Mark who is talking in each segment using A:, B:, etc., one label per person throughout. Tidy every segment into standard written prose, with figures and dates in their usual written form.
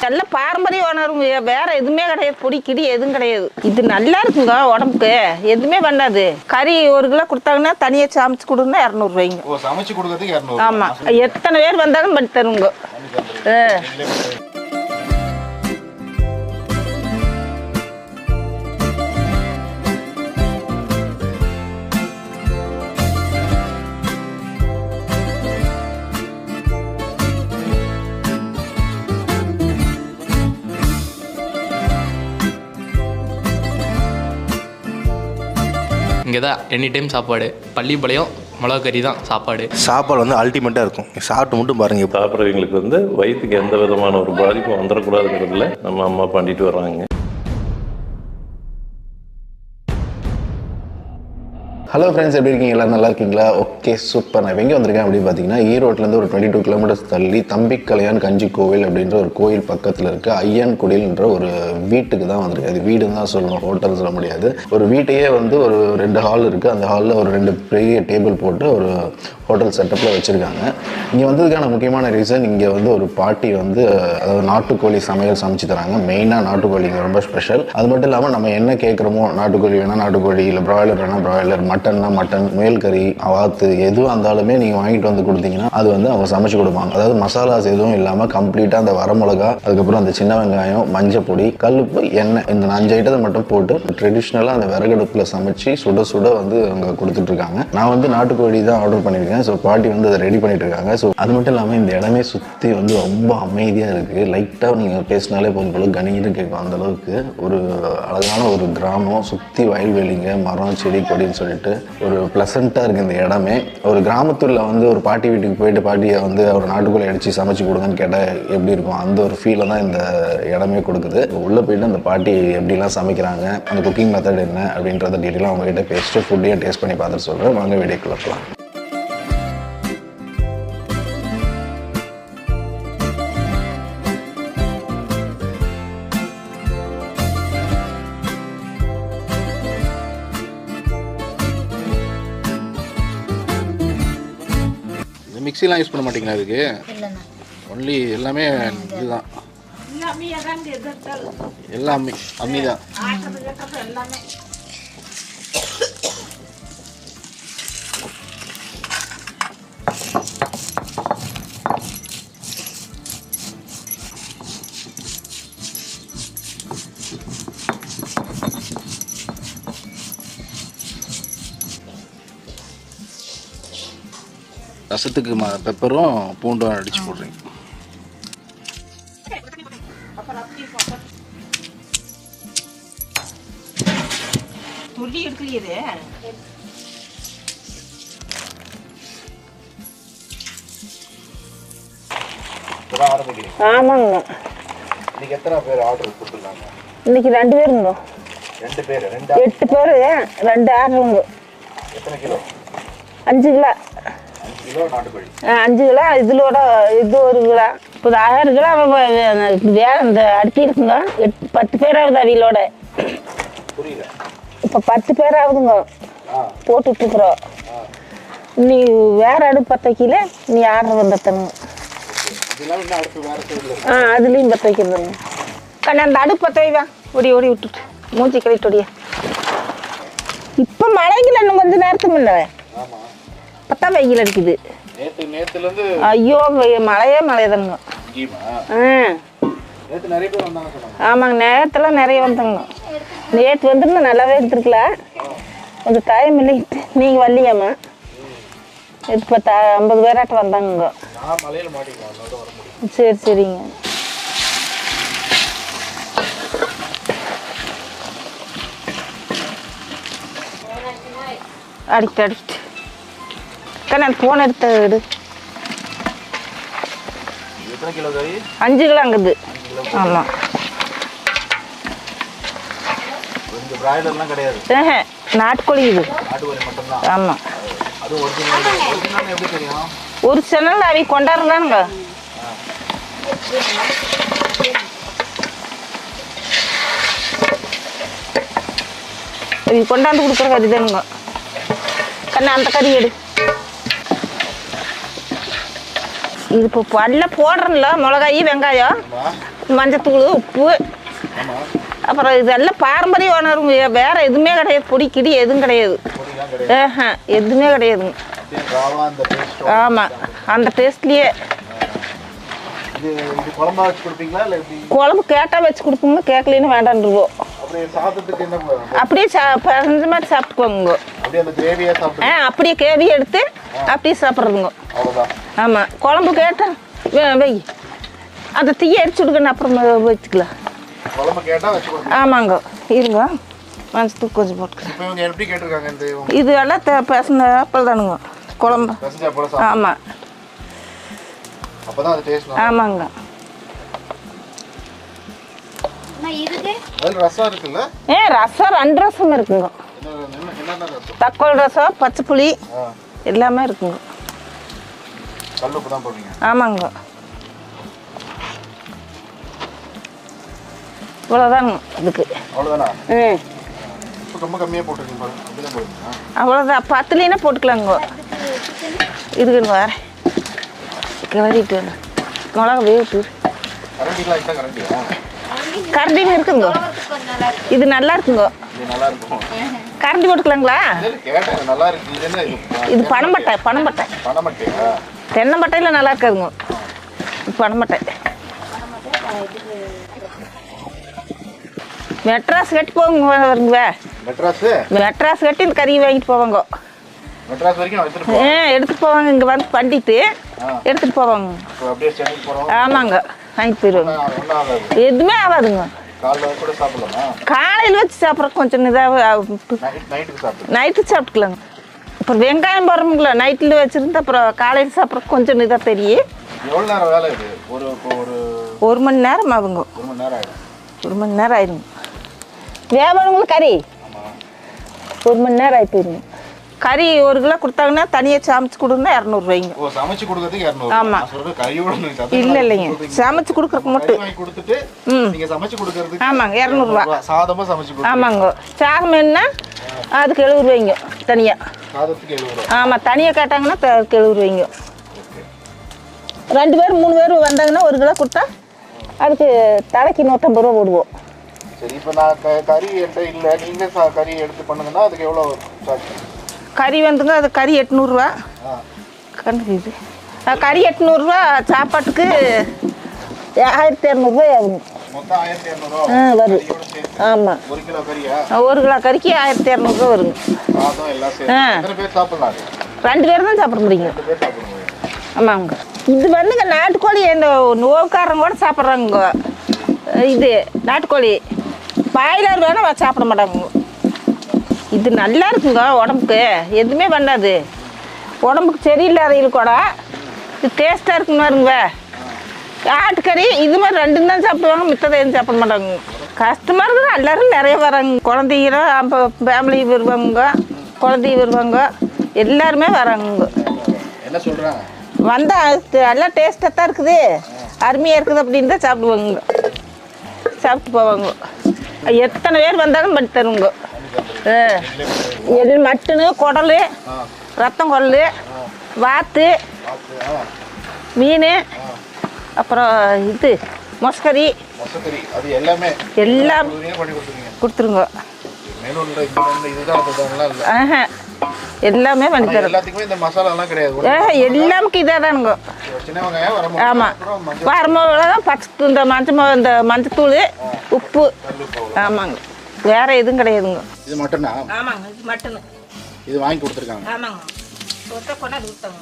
A: நல்ல பாரம்பரிய உணர்வு, வேற எதுவுமே கிடையாது. பொடி கிடி எதுவும் கிடையாது. இது நல்லா இருக்குங்க உடம்புக்கு, எதுவுமே பண்ணாது. கறி 1 கிலோ கொடுத்தாங்கன்னா தனியாக சமைச்சு கொடுங்கன்னா 200 ரூபாய்ங்க.
B: சமைச்சு கொடுக்கறதுக்கு 200.
A: ஆமா, எத்தனை பேர் வந்தாலும் பண்ணி தருங்க.
C: இங்கே தான் எனி டைம் சாப்பாடு. பள்ளிப்பாளையம் மிளகு கறி தான் சாப்பாடு.
D: சாப்பாடு வந்து அல்டிமேட்டாக இருக்கும். சாப்பிட்டு மட்டும் பாருங்கள்.
E: சாப்பிட்றவங்களுக்கு வந்து வயிற்றுக்கு எந்த விதமான ஒரு பாதிப்பும் வந்துடக்கூடாதுங்கிறதுல நம்ம அம்மா பண்ணிட்டு வர்றாங்க.
F: ஹலோ ஃப்ரெண்ட்ஸ், எப்படி இருக்கீங்க? எல்லோரும் நல்லா இருக்கீங்களா? Okay, super. நான் எங்கே வந்திருக்கேன் அப்படின்னு பார்த்தீங்கன்னா, ஈரோட்லேருந்து ஒரு 22 கிலோமீட்டர்ஸ் தள்ளி தம்பிக்கலையான் கஞ்சி கோவில் அப்படின்ற ஒரு கோயில் பக்கத்தில் இருக்க ஐயன் குடில்ன்ற ஒரு வீட்டுக்கு தான் வந்திருக்கேன். அது வீடுன்னு தான் சொல்லணும், ஹோட்டல் சொல்ல முடியாது. ஒரு வீட்டையே வந்து ஒரு 2 ஹால் இருக்குது. அந்த ஹாலில் ஒரு 2 பெரிய டேபிள் போட்டு ஒரு ஹோட்டல் செட்டப்பில் வச்சுருக்காங்க. இங்கே வந்ததுக்கான முக்கியமான ரீசன், இங்கே வந்து ஒரு பாட்டி வந்து அதாவது நாட்டுக்கோழி சமையல் சமைச்சு தராங்க. மெயினாக நாட்டுக்கோழி இங்கே ரொம்ப ஸ்பெஷல். அது மட்டும் இல்லாமல் நம்ம என்ன கேட்குறோமோ, நாட்டுக்கோழி வேணால் நாட்டுக்கோழி, இல்லை ப்ராய்லர் வேணால் ப்ராய்லர், மட்டன்னா மட்டன், முயல் கறி, அவாத்து எதுவும் இருந்தாலுமே நீங்கள் வாங்கிட்டு வந்து கொடுத்தீங்கன்னா அது வந்து அவங்க சமைச்சு கொடுப்பாங்க. அதாவது மசாலாஸ் எதுவும் இல்லாமல் கம்ப்ளீட்டாக அந்த வரமிளகா, அதுக்கப்புறம் அந்த சின்ன வெங்காயம், மஞ்சள் பொடி, கல்லுப்பு, எண்ணெய், இந்த 5 ஐட்டத்தை மட்டும் போட்டு ட்ரெடிஷ்னலாக அந்த விறகடுப்பில் சமைச்சு சுட சுட வந்து அவங்க கொடுத்துட்ருக்காங்க. நான் வந்து நாட்டுக்கோழி தான் ஆர்டர் பண்ணியிருக்கேன். ஸோ பாட்டி வந்து அதை ரெடி பண்ணிட்டு இருக்காங்க. ஸோ அது மட்டும் இல்லாமல் இந்த இடமே சுற்றி வந்து ரொம்ப அமைதியாக இருக்குது. லைட்டாக நீங்கள் பேசினாலே போதும் போல கணின்னு கேட்கும். அந்தளவுக்கு ஒரு அழகான ஒரு கிராமம், சுற்றி வயல்வெளிங்க, மரம், செடி, கொடின்னு சொல்லிட்டு ஒரு ப்ளசண்ட்டாக இருக்குது இந்த இடமே. ஒரு கிராமத்தில் வந்து ஒரு பாட்டி வீட்டுக்கு போயிட்டு பாட்டியை வந்து ஒரு நாட்டுக்கோழி அடித்து சமைச்சு கொடுங்கன்னு கேட்டால் எப்படி இருக்கும், அந்த ஒரு ஃபீலை தான் இந்த இடமே கொடுக்குது. உள்ளே போயிட்டு அந்த பாட்டி எப்படிலாம் சமைக்கிறாங்க, அந்த குக்கிங் மெத்தட் என்ன அப்படின்றத டீட்டெயிலாக அவங்ககிட்ட பேசிட்டு ஃபுட்டையும் டேஸ்ட் பண்ணி பார்த்துட்டு சொல்கிறேன். வாங்க வீடியோக்குள்ள போகலாம்.
B: மிக்ஸிலாம் யூஸ் பண்ண மாட்டீங்களா இதுக்கு? ஒன்லி எல்லாமே இதுதான், எல்லாமே அம்மி தான். ரசத்துக்கு பெப்பரும் பூண்டும் அடிச்சு போடுறீங்க.
A: துள்ளி எடுக்கலையே. ஆமாங்க.
B: இன்னைக்கு எத்தனை பேர் ஆர்டர் கொடுத்துருக்காங்க?
A: இன்னைக்கு 2 பேருங்க.
B: 2 பேர்,
A: 8 பேர், 2 ஆர்டருங்க.
B: எத்தனை கிலோ?
A: 5 கிலோ.
B: 5 கிலோ நாட்டுக்கோழி.
A: 5 கிலோ. இதோட இது 1 கிலோ. இப்போ 6 கிலோ வேற இந்த அடுத்து இருக்குங்க. 10 பேர் ஆகுது அவியலோட.
B: புரியல.
A: இப்போ 10 பேர் ஆகுதுங்க போட்டுட்ருக்குறோம். நீ வேற அடுப்பு 10 வைக்கல, நீ ஆர்டர் வந்துட்டனுங்க. அதுலேயும் 10 வைக்கிறதுங்க. கண்ணா அந்த அடுப்பு 10 வைவா. ஓடி ஓடி விட்டுட்டு மூஞ்சி கழிட்டு ஓடியா. இப்போ மழைகள் இன்னும் கொஞ்சம் நேரத்துக்கு இல்லை, 10 வெயில் அடிக்குது. ஐயோ மழையே மழைதானுங்க. ஆமாங்க, நேரத்தில் நிறைய வந்தாங்க. நேற்று வந்துருந்து நல்லாவே எடுத்துருக்கலாம், கொஞ்சம் டைம் இல்லை. நீங்கள் வரலையாம்மா? இப்போ 50 பேராட்டம் வந்தாங்க. சரி சரிங்க. அடிக்கிட்டு கண்ணா ஃபோன் எடுத்து விடு. 5 கிலோ அங்குது. ஆமாம். நாட்டுக்கோழி இது. ஆமாம். ஒரு சேனல் அவி கொண்டாடுறானுங்க. கொண்டாந்து கொடுக்குற கறி தானுங்க. கண்ணா அந்த கறி எடு. இது இப்போ பல்ல போடுறோம்ல, மிளகாய் வெங்காயம் மஞ்சத்தூள் உப்பு அப்புறம் இதெல்லாம் பாரம்பரிய உணர்வு, வேற எதுவுமே கிடையாது. பொடி கிடி எதுவும் கிடையாது. எதுவுமே கிடையாதுங்க. ஆமாம், அந்த டேஸ்ட்லேயே. குழம்பு கேட்டால் வச்சு கொடுப்போங்க, கேட்கலன்னு வேண்டான்ருவோம். அப்படியே பசஞ்ச மாதிரி சாப்பிட்டுக்குவோங்க. அப்படியே கேவி எடுத்து அப்படியே சாப்பிட்றதுங்க. ஆமாம், குழம்பு கேட்டால் வை, அந்த தீயை அடிச்சு விடுக்கணும், அப்புறம் வச்சுக்கலாம். ஆமாங்க, இருங்க, மஞ்சத்தூள் கொஞ்சம் போட்டுக்கிறேன். இது எல்லாம் பேசுன அப்பள் தானுங்க குழம்பு. ஆமாம் ஆமாங்க. ரசம் 2 ரசம் இருக்குங்க. தக்காளி ரசம், பச்சை புளி எல்லாமே இருக்குங்க. ஆமாங்க, இவ்வளோதானுங்க இதுக்கு. அவ்வளோதான், 10 போட்டுக்கலாங்க. இருக்குங்க, வேற கிளறிட்டு மிளகா வேவிட்டு கரண்டியும் இருக்குங்க. இது நல்லா இருக்குங்க. கரண்டி போட்டுக்கலாங்களா? இது பனம்பட்டை. தென்னம்பட்டையில் நல்லா இருக்காதுங்க. பனம்பட்டை. மெட்ராஸ் கட்டி போங்க. மெட்ராஸ் கட்டி இந்த கறி வாங்கிட்டு போவாங்க. எடுத்துட்டு போவாங்க. இங்கே வந்து பண்ணிட்டு எடுத்துட்டு போவாங்க. ஆமாங்க, வாங்கிட்டு போயிடுவாங்க. எதுவுமே ஆகாதுங்க. காலையில் வச்சு சாப்பிட்ற கொஞ்சம் இதாக நைட்டுக்கு சாப்பிட்டுக்கலாங்க. அப்புறம் வெங்காயம் போடுறோம்ல, நைட்டில் வச்சுருந்து அப்புறம் காலையில் சாப்பிட்ற கொஞ்சம் இதாக தெரியும். 1 மணி நேரம் ஆகுங்க. 1 மணி நேரம் ஆயிடுங்க. வேவணுங்களா கறி? 1 மணி நேரம் ஆகி போயிருங்க. கறி 1 கிலோ கொடுத்தாங்கன்னா தனியாக சமைச்சு கொடுங்கன்னா 200 ரூபாய்ங்க. ஆமாம், இல்லை இல்லைங்க, சமைச்சு கொடுக்குறக்கு மட்டும். ஆமாங்க, 200 ரூபா. ஆமாங்க, சாகம் வேணுன்னா அதுக்கு 70 ரூபாய்ங்க தனியாக. ஆமாம், தனியாக கேட்டாங்கன்னா அதுக்கு 70 ரூபாய்ங்க. 2 பேர் 3 பேர் வந்தாங்கன்னா 1 கிலோ கொடுத்தா அதுக்கு தலைக்கு 150 ரூபா போடுவோம்.
B: சரி, இப்போ நான் கறி என்கிட்ட இல்லை, நீங்கள் கறி எடுத்து பண்ணுங்கன்னா அதுக்கு எவ்வளோ சார்ஜ்?
A: கறி வந்துங்க, அது கறி 800 ரூபா. கண்டுக்குது கறி 800 ரூபா. சாப்பாட்டுக்கு 1200 ரூபாய் ஆகுங்க. வரும். ஆமாம், 1 கிலோ கறிக்கு 1200 ரூபா வருங்க. 2 பேர் தான் சாப்பிட முடியுங்க. ஆமாங்க, இது வந்துங்க நாட்டுக்கோழி. இந்த நோவுக்காரங்க கூட சாப்பிட்றாங்க. இது நாட்டுக்கோழி. பாய்லர் வேணால் சாப்பிட மாட்டாங்க. இது நல்லா இருக்குங்க, உடம்புக்கு எதுவுமே பண்ணாது. உடம்புக்கு சரியில்லாதவங்களுக்கு கூட இது டேஸ்ட்டாக இருக்குன்னு பாருங்க. ஆட்டுக்கறி இது மாதிரி 2 தான் சாப்பிடுவாங்க, மித்ததை எதுவும் சாப்பிட மாட்டாங்க. கஷ்டமாக இருக்குது. எல்லோரும் நிறைய வராங்க. குழந்தைங்க, ஃபேமிலி வருவாங்க, குழந்தைங்க வருவாங்க, எல்லாருமே வராங்க.
B: என்ன சொல்கிறாங்க?
A: வந்தால் எல்லாம் டேஸ்ட்டாக தான் இருக்குது, அருமையாக இருக்குது அப்படின்னு தான் சாப்பிடுவாங்க. சாப்பிட்டு போவாங்க. எத்தனை பேர் வந்தாலும் பண்ணி தருவாங்க. மட்டனு, குடல், ரத்தம் குடல், வாத்து, மீன், அப்புறம் இது மொசக்கறி எல்லாம் கொடுத்துருங்க. எல்லாமே பண்ணி தரோம். எல்லாமே இதாக தானுங்க. ஆமாம், வரமிளகா, பச்சை, இந்த மஞ்சத்தூள், உப்பு. ஆமாங்க, வேற எதுவும் கிடையாதுங்க.
B: இது மட்டனா?
A: ஆமாங்க, இது மட்டனு.
B: இது வாங்கி கொடுத்துருக்காங்க.
A: ஆமாங்க, கொண்டாந்து கொடுத்தாங்க.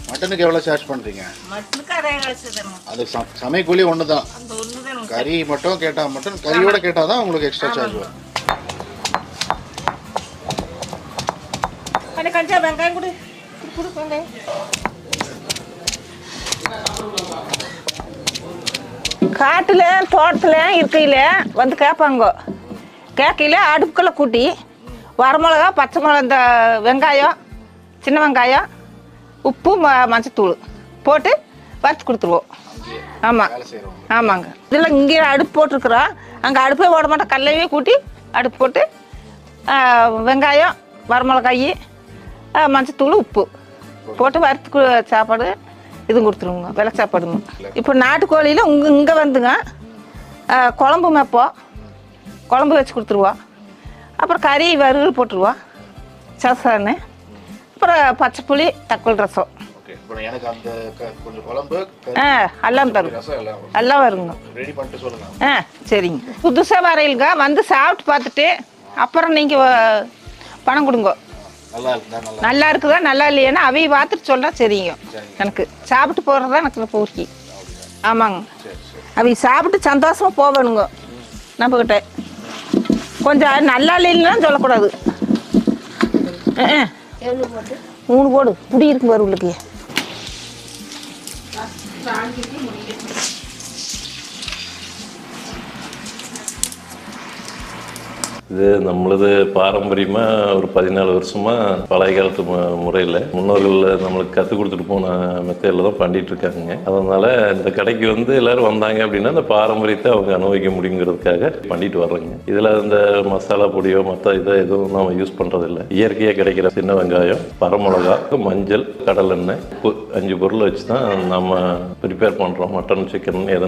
B: மட்டனுக்கு எவ்வளோ சார்ஜ் பண்ணுறீங்க?
A: மட்டனுக்கு அதே காசு தானுங்க.
B: அது சமைக்கூலி ஒன்று தான். கறி மட்டும் கேட்டால் மட்டும் கறியோட கேட்டால் தான் உங்களுக்கு எக்ஸ்ட்ரா சார்ஜ் வரும்.
A: கொஞ்சம் வெங்காயம் கொடு கொடுப்பாங்க. காட்டில் தோட்டத்தில் இருக்கையில் வந்து கேட்பாங்க. கேட்கையில் அடுப்புக்குள்ளே கூட்டி வரமிளகா, பச்சை மிளகா, இந்த வெங்காயம், சின்ன வெங்காயம், உப்பு, மஞ்சத்தூள் போட்டு வறுத்து கொடுத்துருவோம். ஆமாம் ஆமாங்க. இதில் இங்கே அடுப்பு போட்டிருக்குறோம், அங்கே அடுப்பே போட மாட்டோம். கல்லையே கூட்டி அடுப்பு போட்டு வெங்காயம், வரமிளகாய், மஞ்சத்தூள், உப்பு போட்டு வறுத்து சாப்பாடு இதுவும் கொடுத்துருவோங்க, வெள்ளை சாப்பாடுங்க. இப்போ நாட்டுக்கோழியில் இங்கே வந்துங்க குழம்பு வைப்போம், குழம்பு வச்சு கொடுத்துருவோம். அப்புறம் கறி வறுவல் போட்டுருவோம், சசான்னு. அப்புறம் பச்சை புளி தக்காளி ரசம்.
B: இப்போ எனக்கு அந்த கொஞ்சம் குழம்பு
A: எல்லாம் தரும்,
B: ரசம் எல்லாம்
A: எல்லாம் வருங்க.
B: ரெடி பண்ணிட்டு சொல்லுங்க.
A: சரிங்க. புதுசாக வரையிலுங்க வந்து சாப்பிட்டு பார்த்துட்டு அப்புறம் நீங்கள் பணம் கொடுங்க. நல்லா இருக்குதா நல்லா இல்லையானா அவைய பார்த்துட்டு சொல்கிறா சரிங்க. எனக்கு சாப்பிட்டு போகிறதா எனக்கு பூர்த்தி. ஆமாங்க, அவைய சாப்பிட்டு சந்தோஷமாக போகணுங்க. நம்மக்கிட்ட கொஞ்சம் நல்லா இல்லைன்னா சொல்லக்கூடாது. 3 போடு புடி இருக்கு வருவளுக்கு.
E: இது நம்மளது பாரம்பரியமாக ஒரு 14 வருஷமாக பழைய காலத்து முறையில் முன்னோர்கள் நம்மளுக்கு கற்றுக் கொடுத்துட்டு போன மெத்தடில் தான் பண்ணிட்டு இருக்காங்க. அதனால் இந்த கடைக்கு வந்து எல்லோரும் வந்தாங்க அப்படின்னா அந்த பாரம்பரியத்தை அவங்க அனுபவிக்க முடியுங்கிறதுக்காக பண்ணிட்டு வர்றாங்க. இதில் இந்த மசாலா பொடியோ மற்ற இதை எதுவும் நம்ம யூஸ் பண்ணுறதில்ல. இயற்கையாக கிடைக்கிற சின்ன வெங்காயம், வரமிளகா, மஞ்சள், கடலெண்ணெய், 5 பொருளை வச்சு தான் நம்ம ப்ரிப்பேர் பண்ணுறோம். மட்டன், சிக்கன் எதனா